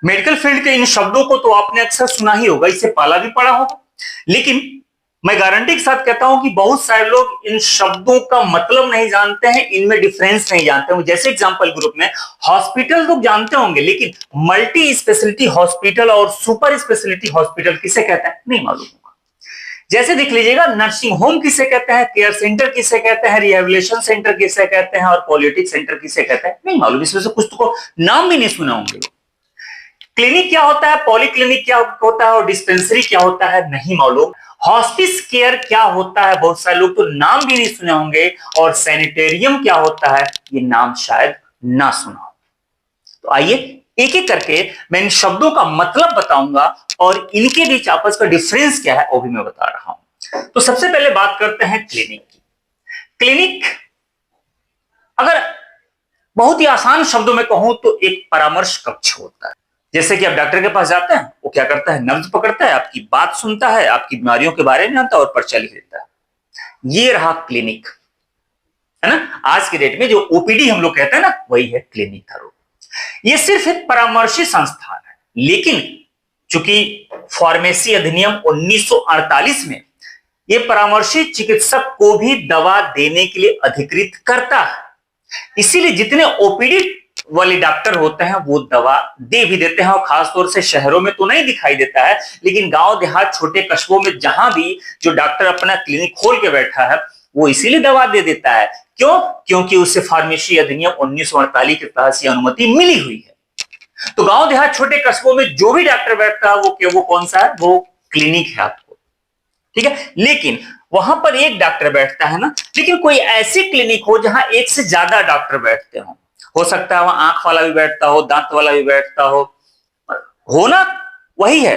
Medical field के इन शब्दों को तो आपने अक्सर सुना ही होगा, इससे पाला भी पड़ा होगा, लेकिन मैं गारंटी के साथ कहता हूं कि बहुत सारे लोग इन शब्दों का मतलब नहीं जानते हैं, इनमें डिफरेंस नहीं जानते हैं। जैसे एग्जांपल ग्रुप में हॉस्पिटल लोग जानते होंगे, लेकिन मल्टी स्पेशलिटी हॉस्पिटल और सुपर स्पेशलिटी हॉस्पिटल किसे कहते हैं नहीं मालूम होगा। जैसे देख लीजिएगा, नर्सिंग होम किसे कहते हैं, केयर सेंटर किसे कहते हैं, रिहेबिलिटेशन सेंटर किसे कहते हैं और पॉलिटिक सेंटर किसे कहते हैं नहीं मालूम। इसमें से कुछ तो नाम भी नहीं सुना होंगे। क्लिनिक क्या होता है, पॉलीक्लिनिक क्या होता है और डिस्पेंसरी क्या होता है नहीं मालूम। हॉस्पिस केयर क्या होता है, बहुत सारे लोग तो नाम भी नहीं सुने होंगे। और सैनिटेरियम क्या होता है, ये नाम शायद ना सुना हो। तो आइए एक एक करके मैं इन शब्दों का मतलब बताऊंगा और इनके बीच आपस का डिफरेंस क्या है वो भी मैं बता रहा हूं। तो सबसे पहले बात करते हैं क्लिनिक की। क्लिनिक अगर बहुत ही आसान शब्दों में कहूं तो एक परामर्श कक्ष होता है। जैसे कि आप डॉक्टर के पास जाते हैं, वो क्या करता है, नब्ज पकड़ता है, आपकी बात सुनता है, आपकी बीमारियों के बारे में जानता है और पर्चा लिख देता है। ये रहा क्लिनिक, है ना। आज की डेट में जो ओपीडी हम लोग कहते हैं ना, वही है क्लिनिक का रूप। ये सिर्फ एक परामर्शी संस्थान है, लेकिन चूंकि फार्मेसी अधिनियम 1948 में ये परामर्शी चिकित्सक को भी दवा देने के लिए अधिकृत करता है, इसीलिए जितने ओपीडी वाले डॉक्टर होते हैं वो दवा दे भी देते हैं। और खासतौर से शहरों में तो नहीं दिखाई देता है, लेकिन गांव देहात छोटे कस्बों में जहां भी जो डॉक्टर अपना क्लिनिक खोल के बैठा है वो इसीलिए दवा दे देता है। क्यों? क्योंकि उसे फार्मेसी अधिनियम 1948 के तहत अनुमति मिली हुई है। तो गांव देहात छोटे कस्बों में जो भी डॉक्टर बैठता है वो कौन सा है, वो क्लिनिक है आपको, ठीक है। लेकिन वहां पर एक डॉक्टर बैठता है ना, लेकिन कोई ऐसी क्लिनिक हो जहां एक से ज्यादा डॉक्टर बैठते हो सकता है वहां आंख वाला भी बैठता हो, दांत वाला भी बैठता हो। होना वही है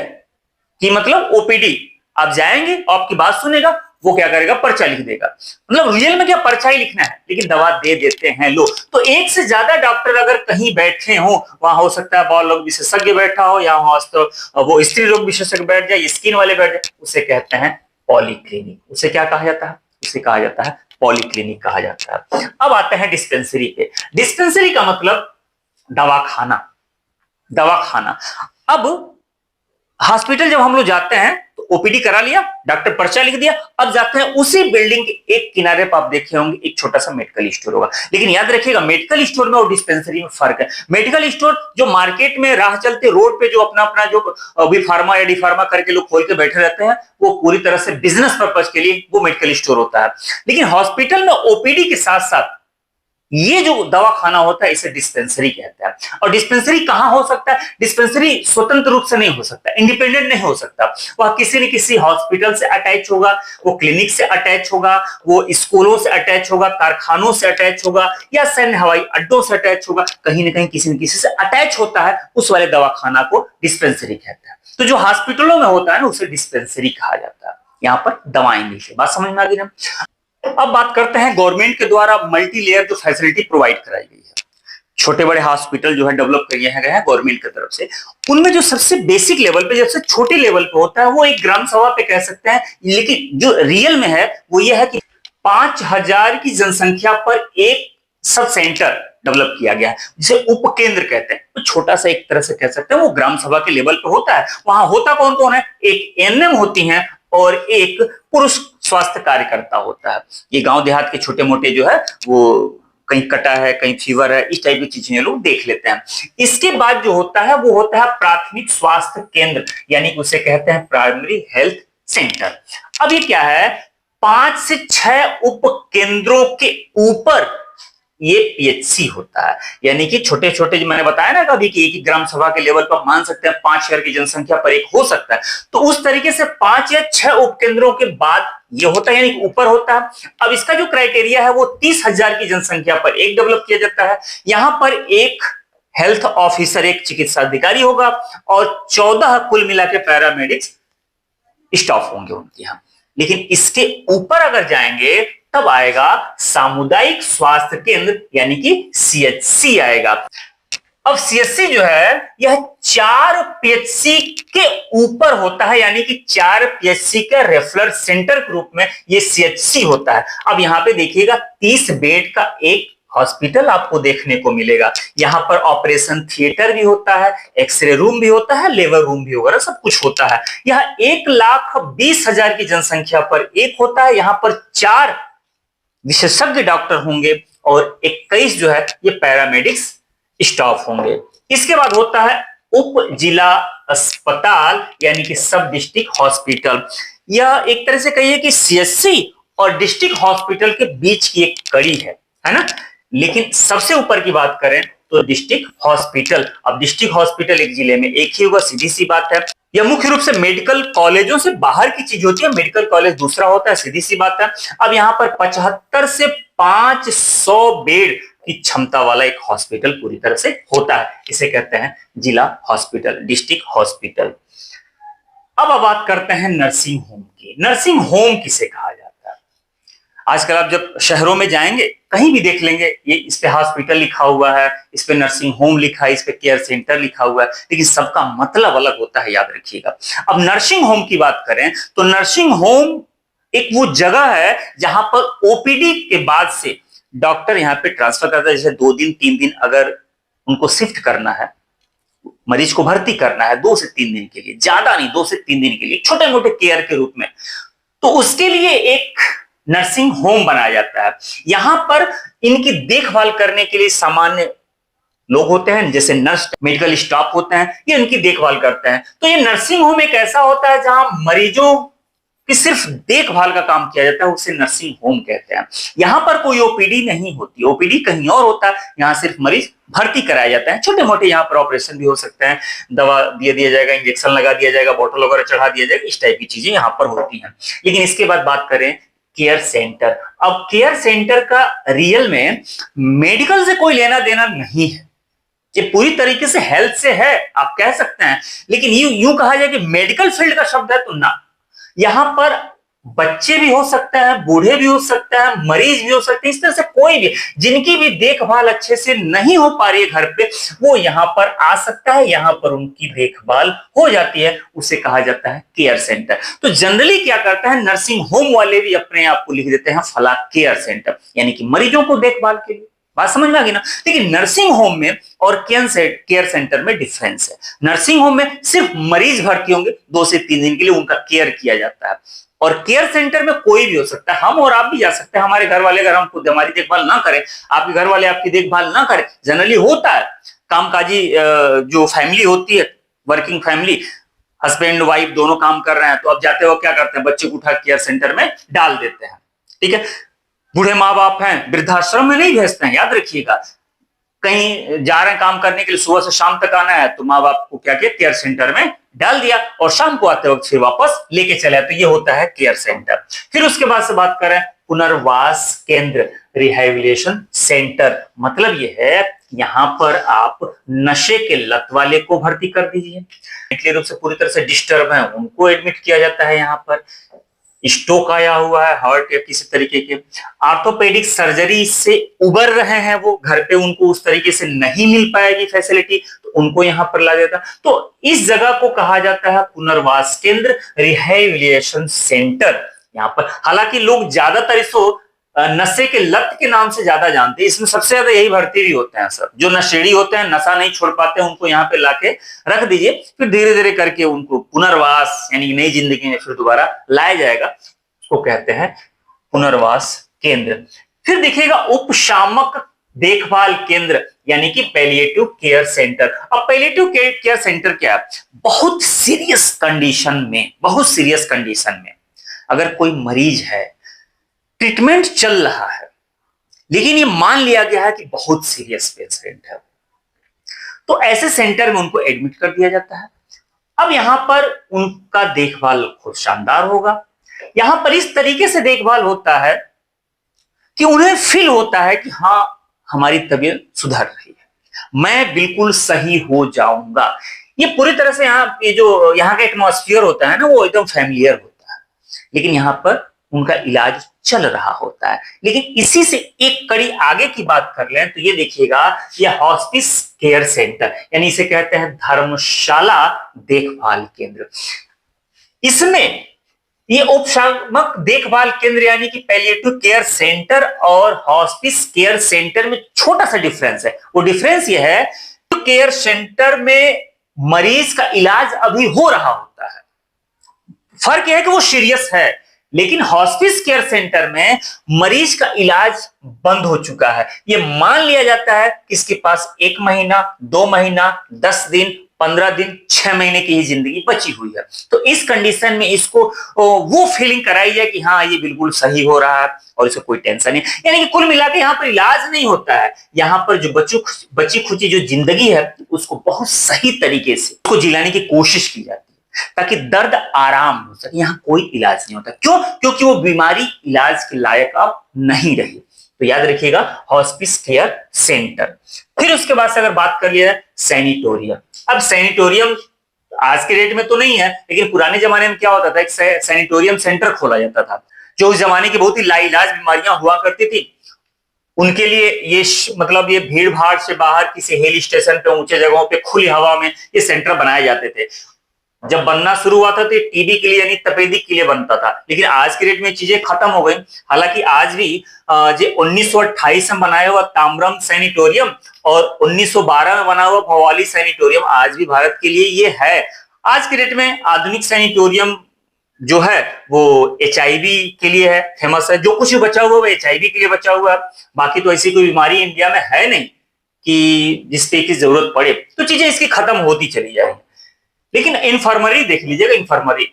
कि मतलब ओपीडी आप जाएंगे, आपकी बात सुनेगा, वो क्या करेगा, पर्चा लिख देगा। मतलब रियल में क्या पर्चा ही लिखना है, लेकिन दवा दे देते हैं लोग। तो एक से ज्यादा डॉक्टर अगर कहीं बैठे हो, वहां हो सकता है बाल रोग विशेषज्ञ बैठा हो, या वहां तो वो स्त्री रोग विशेषज्ञ बैठ जाए, स्किन वाले बैठ जाए, उसे कहते हैं पॉलीक्लिनिक। उसे क्या कहा जाता है, उसे कहा जाता है पॉलीक्लिनिक कहा जाता है। अब आते हैं डिस्पेंसरी पे। डिस्पेंसरी का मतलब दवाखाना। दवाखाना अब हॉस्पिटल जब हम लोग जाते हैं तो ओपीडी करा लिया, डॉक्टर पर्चा लिख दिया, अब जाते हैं उसी बिल्डिंग के एक किनारे पर आप देखे होंगे एक छोटा सा मेडिकल स्टोर होगा। लेकिन याद रखिएगा, मेडिकल स्टोर में और डिस्पेंसरी में फर्क है। मेडिकल स्टोर जो मार्केट में राह चलते रोड पे जो अपना अपना जो बी फार्मा या डी फार्मा करके लोग खोल के बैठे रहते हैं, वो पूरी तरह से बिजनेस पर्पज के लिए वो मेडिकल स्टोर होता है। लेकिन हॉस्पिटल में ओपीडी के साथ साथ ये जो दवाखाना होता है इसे डिस्पेंसरी कहते हैं। और डिस्पेंसरी कहां हो सकता है, डिस्पेंसरी स्वतंत्र रूप से नहीं हो सकता, इंडिपेंडेंट नहीं हो सकता। वह किसी न किसी हॉस्पिटल से अटैच होगा, वो क्लिनिक से अटैच होगा, वो स्कूलों से अटैच होगा, कारखानों से अटैच होगा, या सैन्य हवाई अड्डों से अटैच होगा। कहीं ना कहीं किसी न किसी से अटैच होता है, उस वाले दवाखाना को डिस्पेंसरी कहते हैं। तो जो हॉस्पिटलों में होता है ना, उसे डिस्पेंसरी कहा जाता है। यहां पर दवाएं नीचे, बात समझ में आ गई ना। अब बात करते हैं गवर्नमेंट के द्वारा मल्टी लेयर जो फैसिलिटी प्रोवाइड कराई गई है, छोटे बड़े हॉस्पिटल जो है डेवलप किए गए हैं गवर्नमेंट की तरफ से। उनमें जो सबसे बेसिक लेवल पे, सबसे छोटे लेवल पे होता है, वो एक ग्राम सभा पे कह सकते हैं। लेकिन जो रियल में है वो ये है कि 5000 की जनसंख्या पर एक सब सेंटर डेवलप किया गया है, जिसे उपकेंद्र कहते हैं। तो छोटा सा एक तरह से कह सकते हैं वो ग्राम सभा के लेवल पे होता है। वहां होता कौन कौन है, एक एएनएम होती हैं और एक पुरुष स्वास्थ्य कार्यकर्ता होता है। ये गांव देहात के छोटे मोटे जो है वो कहीं कटा है, कहीं फीवर है, इस टाइप की चीजें लोग देख लेते हैं। इसके बाद जो होता है वो होता है प्राथमिक स्वास्थ्य केंद्र, यानी उसे कहते हैं प्राइमरी हेल्थ सेंटर। अब ये क्या है, 5 से 6 उप केंद्रों के ऊपर ये पीएचसी होता है। यानी कि छोटे छोटे जो मैंने बताया ना कभी कि एक ग्राम सभा के लेवल पर मान सकते हैं 5 शहर की जनसंख्या पर एक हो सकता है। तो उस तरीके से 5 या 6 उपकेंद्रों के बाद ये होता है, यानी ऊपर होता है। अब इसका जो क्राइटेरिया है वो 30,000 की जनसंख्या पर एक डेवलप किया जाता है। यहां पर एक हेल्थ ऑफिसर, एक चिकित्सा अधिकारी होगा और 14 कुल मिला के पैरामेडिक्स स्टाफ होंगे उनके यहां। लेकिन इसके ऊपर अगर जाएंगे तब आएगा सामुदायिक स्वास्थ्य केंद्र, यानी कि सीएचसी आएगा। अब सीएचसी जो है यह 4 पीएचसी के ऊपर होता है, यानी कि 4 पीएचसी का रेफरल सेंटर के रूप में यह सीएचसी होता है। अब यहां पे देखिएगा 30 बेड का एक हॉस्पिटल आपको देखने को मिलेगा। यहाँ पर ऑपरेशन थिएटर भी होता है, एक्सरे रूम भी होता है, लेबर रूम भी वगैरह सब कुछ होता है। यह 1,20,000 की जनसंख्या पर एक होता है। यहाँ पर 4 विशेषज्ञ डॉक्टर होंगे और 21 जो है ये पैरामेडिक्स स्टाफ होंगे। इसके बाद होता है उप जिला अस्पताल यानी कि सब डिस्ट्रिक्ट हॉस्पिटल। यह एक तरह से कहिए कि सीएचसी और डिस्ट्रिक्ट हॉस्पिटल के बीच की एक कड़ी है ना। लेकिन सबसे ऊपर की बात करें तो डिस्ट्रिक्ट हॉस्पिटल। अब डिस्ट्रिक्ट हॉस्पिटल एक जिले में एक ही होगा, सीधी सी बात है। यह मुख्य रूप से मेडिकल कॉलेजों से बाहर की चीज होती है, मेडिकल कॉलेज दूसरा होता है, सीधी सी बात है। अब यहाँ पर 75 से 500 बेड की क्षमता वाला एक हॉस्पिटल पूरी तरह से होता है। इसे कहते हैं जिला हॉस्पिटल, डिस्ट्रिक्ट हॉस्पिटल। अब बात करते हैं नर्सिंग होम की। नर्सिंग होम किसे कहा जाता है? आजकल आप जब शहरों में जाएंगे कहीं भी देख लेंगे, ये इस पे हॉस्पिटल लिखा हुआ है, इस पे नर्सिंग होम लिखा है, इस पे केयर सेंटर लिखा हुआ है, लेकिन सबका मतलब अलग होता है, याद रखिएगा। अब नर्सिंग होम की बात करें तो नर्सिंग होम एक वो जगह है जहां पर ओपीडी के बाद से डॉक्टर यहाँ पे ट्रांसफर करता है। जैसे 2 दिन 3 दिन अगर उनको शिफ्ट करना है, मरीज को भर्ती करना है 2 से 3 दिन के लिए, ज्यादा नहीं 2 से 3 दिन के लिए, छोटे मोटे केयर के रूप में, तो उसके लिए एक नर्सिंग होम बनाया जाता है। यहां पर इनकी देखभाल करने के लिए सामान्य लोग होते हैं, जैसे नर्स, मेडिकल स्टाफ होते हैं, ये इनकी देखभाल करते हैं। तो ये नर्सिंग होम एक ऐसा होता है जहां मरीजों कि सिर्फ देखभाल का काम किया जाता है, उसे नर्सिंग होम कहते हैं। यहां पर कोई ओपीडी नहीं होती, ओपीडी कहीं और होता है, यहां सिर्फ मरीज भर्ती कराया जाता है। छोटे मोटे यहाँ पर ऑपरेशन भी हो सकते हैं, दवा दिया जाएगा, इंजेक्शन लगा दिया जाएगा, बोतल वगैरह चढ़ा दिया जाएगा, इस टाइप की चीजें यहाँ पर होती हैं। लेकिन इसके बाद बात करें केयर सेंटर। अब केयर सेंटर का रियल में मेडिकल से कोई लेना देना नहीं है, ये पूरी तरीके से हेल्थ से है, आप कह सकते हैं। लेकिन यूं कहा जाए कि मेडिकल फील्ड का शब्द है तो ना, यहां पर बच्चे भी हो सकते हैं, बूढ़े भी हो सकते हैं, मरीज भी हो सकते हैं, इस तरह से कोई भी जिनकी भी देखभाल अच्छे से नहीं हो पा रही है घर पे, वो यहां पर आ सकता है, यहां पर उनकी देखभाल हो जाती है, उसे कहा जाता है केयर सेंटर। तो जनरली क्या करता है, नर्सिंग होम वाले भी अपने आप को लिख देते हैं फला केयर सेंटर, यानी कि मरीजों को देखभाल के लिए। बात समझ में आ गई ना। लेकिन नर्सिंग होम में और केयर सेंटर में डिफरेंस है। नर्सिंग होम में सिर्फ मरीज भर्ती होंगे, 2 से 3 दिन के लिए उनका केयर किया जाता है, और केयर सेंटर में कोई भी हो सकता है, हम और आप भी जा सकते हैं। हमारे घर वाले अगर हम खुद हमारी देखभाल ना करें, आपके घर वाले आपकी देखभाल ना करें, जनरली होता है कामकाजी जो फैमिली होती है, वर्किंग फैमिली, हस्बैंड वाइफ दोनों काम कर रहे हैं, तो अब जाते हो क्या करते हैं, बच्चे को उठा केयर सेंटर में डाल देते हैं। ठीक है, बूढ़े माँ बाप हैं, वृद्धाश्रम में नहीं भेजते हैं, याद रखिएगा। कहीं जा रहे हैं काम करने के लिए, सुबह से शाम तक आना है, तो माँ बाप को क्या किया, केयर सेंटर में डाल दिया, और शाम को आते वक्त फिर वापस लेके चले। तो ये होता है केयर सेंटर। फिर उसके बाद से बात करें पुनर्वास केंद्र, रिहैबिलिटेशन सेंटर। मतलब ये है यहां पर आप नशे के लत वाले को भर्ती कर दीजिए, मेंटली रूप से पूरी तरह से डिस्टर्ब है उनको एडमिट किया जाता है। यहाँ पर स्ट्रोक आया हुआ है, हार्ट या किसी तरीके के ऑर्थोपेडिक सर्जरी से उबर रहे हैं, वो घर पे उनको उस तरीके से नहीं मिल पाएगी फैसिलिटी, तो उनको यहां पर ला देता। तो इस जगह को कहा जाता है पुनर्वास केंद्र, रिहैबिलिटेशन सेंटर। यहाँ पर हालांकि लोग ज्यादातर इसको नशे के लत के नाम से ज्यादा जानते हैं, इसमें सबसे ज्यादा यही भर्ती भी होते हैं। सब जो नशेड़ी होते हैं, नशा नहीं छोड़ पाते हैं, उनको यहाँ पे लाके रख दीजिए, फिर धीरे धीरे करके उनको पुनर्वास यानी नई जिंदगी में फिर दोबारा लाया जाएगा, उसको कहते हैं पुनर्वास केंद्र। फिर देखिएगा उपशामक देखभाल केंद्र यानी कि पैलिएटिव केयर सेंटर। अब पैलिएटिव केयर सेंटर क्या है, बहुत सीरियस कंडीशन में अगर कोई मरीज है, ट्रीटमेंट चल रहा है, लेकिन ये मान लिया गया है कि बहुत सीरियस पेशेंट है, तो ऐसे सेंटर में उनको एडमिट कर दिया जाता है। अब यहां पर उनका देखभाल खूब शानदार होगा। यहां पर इस तरीके से देखभाल होता है कि उन्हें फील होता है कि हाँ, हमारी तबीयत सुधर रही है, मैं बिल्कुल सही हो जाऊंगा। ये पूरी तरह से यहाँ का एटमॉस्फेयर होता है ना, वो एकदम फैमिलियर होता है। लेकिन यहाँ पर उनका इलाज चल रहा होता है। लेकिन इसी से एक कड़ी आगे की बात कर लें तो ये देखिएगा, ये हॉस्पिस केयर सेंटर यानी इसे कहते हैं धर्मशाला देखभाल केंद्र। इसमें ये उपशामक देखभाल केंद्र यानी कि पैलिएटिव केयर सेंटर और हॉस्पिस केयर सेंटर में छोटा सा डिफरेंस है। वो डिफरेंस ये है कि केयर सेंटर में मरीज का इलाज अभी हो रहा होता है, फर्क यह है कि वो सीरियस है, लेकिन हॉस्पिस केयर सेंटर में मरीज का इलाज बंद हो चुका है। ये मान लिया जाता है कि इसके पास 1 महीना, 2 महीना, 10 दिन, 15 दिन, 6 महीने की ही जिंदगी बची हुई है। तो इस कंडीशन में इसको वो फीलिंग कराई जाए कि हाँ ये बिल्कुल सही हो रहा है और इसको कोई टेंशन नहीं, यानी कि कुल मिलाकर यहाँ पर इलाज नहीं होता है, यहाँ पर जो बची खुची जो जिंदगी है उसको बहुत सही तरीके से उसको जिलाने की कोशिश की जाती है ताकि दर्द आराम हो सके। यहाँ कोई इलाज नहीं होता, क्यों? क्योंकि वो बीमारी इलाज के लायक अब नहीं रही। तो याद रखिएगा हॉस्पिस केयर सेंटर। फिर उसके बाद से अगर बात कर लिया सैनिटोरियम। अब सैनिटोरियम आज के डेट में तो नहीं है, लेकिन पुराने जमाने में क्या होता था, एक सैनिटोरियम सेंटर खोला जाता था। जो उस जमाने की बहुत ही लाइलाज बीमारियां हुआ करती थी उनके लिए ये मतलब ये भीड़ भाड़ से बाहर किसी हिल स्टेशन पे, ऊंचे जगहों पे, खुली हवा में ये सेंटर बनाए जाते थे। जब बनना शुरू हुआ था तो टीबी के लिए यानी तपेदिक के लिए बनता था, लेकिन आज के डेट में चीजें खत्म हो गई। हालांकि आज भी जो 1928 में बनाया हुआ ताम्रम सैनिटोरियम और 1912 में बना हुआ भवाली सैनिटोरियम आज भी भारत के लिए ये है। आज के डेट में आधुनिक सैनिटोरियम जो है वो HIV के लिए है, फेमस है। जो कुछ भी बचा हुआ है वो HIV के लिए बचा हुआ है। बाकी तो ऐसी कोई बीमारी इंडिया में है नहीं कि जिस पे की जरूरत पड़े, तो चीजें इसकी खत्म होती चली जाएगी। लेकिन इन्फर्मरी देख लीजिएगा, इन्फर्मरी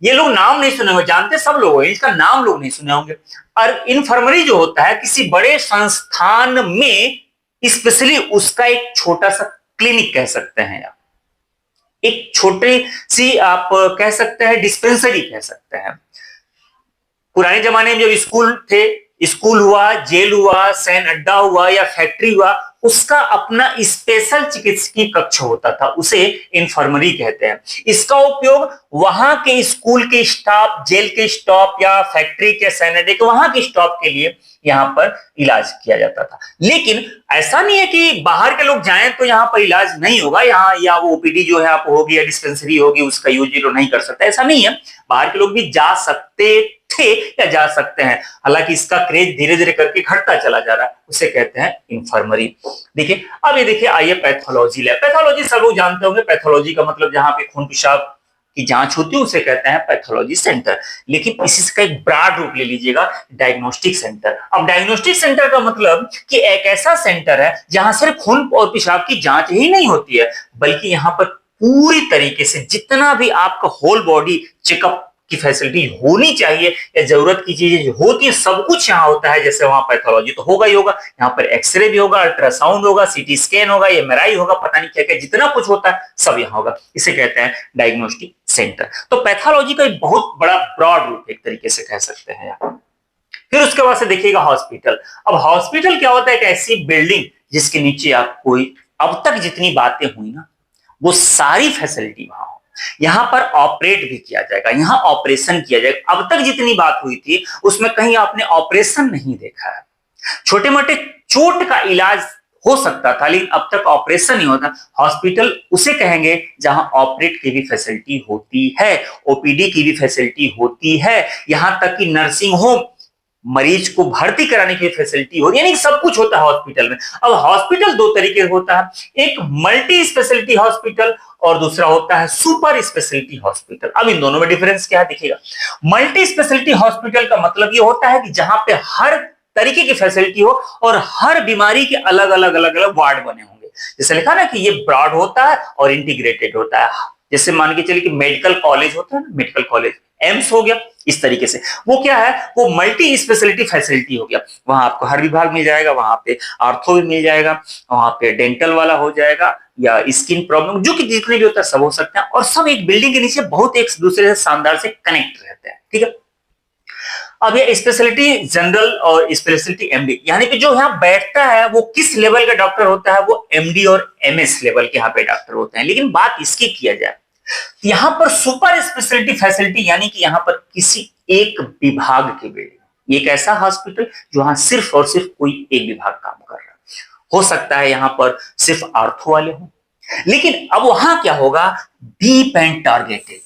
ये लोग नाम नहीं सुने होंगे, जानते सब लोग हैं, इसका नाम लोग नहीं सुने होंगे। और इन्फर्मरी जो होता है किसी बड़े संस्थान में स्पेशली उसका एक छोटा सा क्लिनिक कह सकते हैं, आप एक छोटी सी आप कह सकते हैं डिस्पेंसरी कह सकते हैं। पुराने जमाने में जब स्कूल थे, स्कूल हुआ, जेल हुआ, सैन अड्डा हुआ या फैक्ट्री हुआ, उसका अपना स्पेशल चिकित्सकीय कक्ष होता था, उसे इन्फर्मरी कहते हैं। इसका उपयोग वहां के स्कूल के स्टाफ, जेल के स्टाफ या फैक्ट्री के, सैन अड्डे के वहां के स्टाफ के लिए यहाँ पर इलाज किया जाता था। लेकिन ऐसा नहीं है कि बाहर के लोग जाएं तो यहाँ पर इलाज नहीं होगा, यहाँ या वो ओपीडी जो है आप होगी या डिस्पेंसरी होगी उसका यूज ये लोग नहीं कर सकते, ऐसा नहीं है। बाहर के लोग भी जा सकते थे या जा सकते हैं, हालांकि इसका क्रेज धीरे धीरे करके घटता चला जा रहा है, उसे कहते हैं इन्फर्मरी। देखिए अब ये देखिए आइए पैथोलॉजी लैब। पैथोलॉजी सब लोग जानते होंगे, पैथोलॉजी का मतलब जहां पे खून पेशाब की जांच होती है उसे कहते हैं पैथोलॉजी सेंटर। लेकिन इसी का एक ब्रॉड रूप ले लीजिएगा, डायग्नोस्टिक सेंटर। अब डायग्नोस्टिक सेंटर का मतलब कि एक ऐसा सेंटर है जहां सिर्फ खून और पेशाब की जांच ही नहीं होती है, बल्कि यहाँ पर पूरी तरीके से जितना भी आपका होल बॉडी चेकअप की फैसिलिटी होनी चाहिए या जरूरत की चीजें जो होती है सब कुछ यहाँ होता है। जैसे वहां पैथोलॉजी तो होगा ही होगा, यहाँ पर एक्सरे भी होगा, अल्ट्रासाउंड होगा, सीटी स्कैन होगा, एमआरआई होगा, पता नहीं क्या क्या जितना कुछ होता है सब यहाँ होगा। इसे कहते हैं डायग्नोस्टिक सेंटर। तो पैथोलॉजी का एक बहुत बड़ा ब्रॉड रूप एक तरीके से कह सकते हैं यहाँ। फिर उसके बाद से देखिएगा हॉस्पिटल। अब हॉस्पिटल क्या होता है, एक ऐसी बिल्डिंग जिसके नीचे आप कोई अब तक जितनी बातें हुई ना वो सारी फैसिलिटी वहां हो। यहां पर ऑपरेट भी किया जाएगा, यहां ऑपरेशन किया जाएगा। अब तक जितनी बात हुई थी उसमें कहीं आपने ऑपरेशन नहीं देखा है। छोटे मोटे चोट का इलाज हो सकता था लेकिन अब तक ऑपरेशन नहीं होता। हॉस्पिटल उसे कहेंगे जहां ऑपरेट की भी फैसिलिटी होती है, ओपीडी की भी फैसिलिटी होती है, यहां तक कि नर्सिंग होम मरीज को भर्ती कराने की फैसिलिटी हो, यानी सब कुछ होता है हॉस्पिटल में। अब हॉस्पिटल दो तरीके होता है, एक मल्टी स्पेशलिटी हॉस्पिटल और दूसरा होता है सुपर स्पेशलिटी हॉस्पिटल। अब इन दोनों में डिफरेंस क्या है देखिएगा। मल्टी स्पेशलिटी हॉस्पिटल का मतलब ये होता है कि जहां पे हर तरीके की फैसिलिटी हो और हर बीमारी के अलग अलग वार्ड बने होंगे। जैसे लिखा ना कि ये ब्रॉड होता है और इंटीग्रेटेड होता है। जैसे मान के चलिए कि मेडिकल कॉलेज होता है ना, मेडिकल कॉलेज एम्स हो गया, इस तरीके से वो क्या है, वो मल्टी स्पेशलिटी फैसिलिटी हो गया। वहां आपको हर विभाग मिल जाएगा, वहां पे आर्थो भी मिल जाएगा, वहां पे डेंटल वाला हो जाएगा या स्किन प्रॉब्लम जो कि जितने भी होता है सब हो सकते हैं, और सब एक बिल्डिंग के नीचे बहुत एक दूसरे से शानदार से कनेक्ट रहते हैं। ठीक है। अब ये स्पेशलिटी जनरल और स्पेशलिटी एमडी, यानी कि जो यहाँ बैठता है वो किस लेवल का डॉक्टर होता है, वो एमडी और एमएस लेवल के यहाँ पे डॉक्टर होते हैं। लेकिन बात इसकी किया जाए, यहां पर सुपर स्पेशलिटी फैसिलिटी यानी कि यहां पर किसी एक विभाग की बिल्डिंग, एक ऐसा हॉस्पिटल जो यहां सिर्फ और सिर्फ कोई एक विभाग काम कर रहा है। हो सकता है यहां पर सिर्फ आर्थो वाले हो, लेकिन अब वहां क्या होगा, डीप एंड टारगेटेड,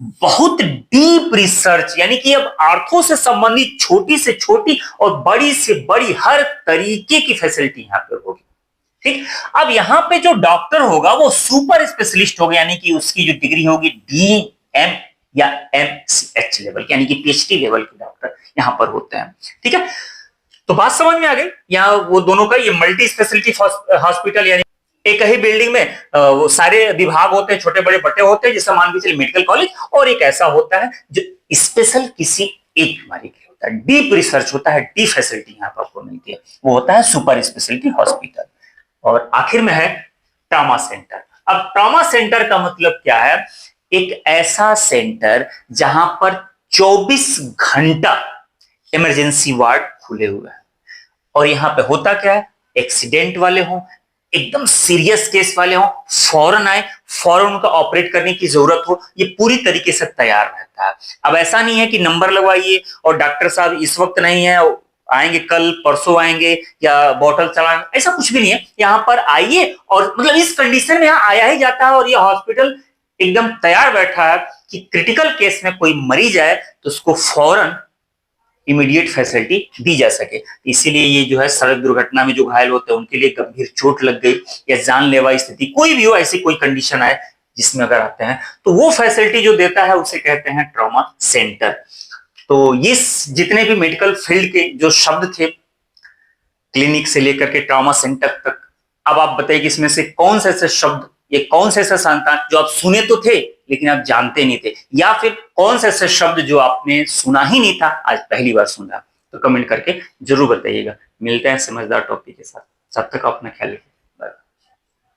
बहुत डीप रिसर्च, यानी कि अब आंखों से संबंधित छोटी से छोटी और बड़ी से बड़ी हर तरीके की फैसिलिटी यहां पर होगी। ठीक, अब यहां पे जो डॉक्टर होगा वो सुपर स्पेशलिस्ट होगा, यानी कि उसकी जो डिग्री होगी DM या MCH लेवल, यानी कि PhD लेवल के डॉक्टर यहां पर होते हैं। ठीक है, तो बात समझ में आ गई। यहाँ वो दोनों का ये मल्टी स्पेशलिटी हॉस्पिटल, यानी एक ही बिल्डिंग में वो सारे विभाग होते हैं, छोटे बड़े बटे होते हैं, जैसे मान के चलिए मेडिकल कॉलेज, और एक ऐसा होता है जो स्पेशल किसी एक बीमारी के होता है, डीप रिसर्च होता है, डीप फैसिलिटी यहाँ पर आपको मिलती है, वो होता है सुपर स्पेशलिटी हॉस्पिटल। और आखिर में है ट्रॉमा सेंटर। अब ट्रॉमा सेंटर का मतलब क्या है? एक ऐसा सेंटर जहां पर 24 घंटा इमरजेंसी वार्ड खुले हुए हैं। और यहां पे होता क्या है, एक्सीडेंट वाले हों, एकदम सीरियस केस वाले हों, फौरन आए, फौरन उनका ऑपरेट करने की जरूरत हो, ये पूरी तरीके से तैयार रहता है। अब ऐसा नहीं है कि नंबर लगवाइए और डॉक्टर साहब इस वक्त नहीं है, आएंगे कल परसों आएंगे या बॉटल चलाएंगे, ऐसा कुछ भी नहीं है। यहाँ पर आइए और मतलब इस कंडीशन में यहाँ आया ही जाता है, और ये हॉस्पिटल एकदम तैयार बैठा है कि क्रिटिकल केस में कोई मरीज आए तो उसको फौरन इमीडिएट फैसिलिटी दी जा सके। इसीलिए ये जो है सड़क दुर्घटना में जो घायल होते हैं उनके लिए गंभीर चोट लग गई या जानलेवा स्थिति कोई भी हो, ऐसी कोई कंडीशन आए जिसमें अगर आते हैं तो वो फैसिलिटी जो देता है उसे कहते हैं ट्रॉमा सेंटर। तो ये जितने भी मेडिकल फील्ड के जो शब्द थे, क्लिनिक से लेकर के ट्रॉमा सेंटर तक, अब आप बताइए कि इसमें से कौन से ऐसे शब्द, ये कौन से ऐसे संतान जो आप सुने तो थे लेकिन आप जानते नहीं थे, या फिर कौन से ऐसे शब्द जो आपने सुना ही नहीं था, आज पहली बार सुना? तो कमेंट करके जरूर बताइएगा। मिलते हैं समझदार टॉपिक के साथ, तब तक अपना ख्याल रखिए।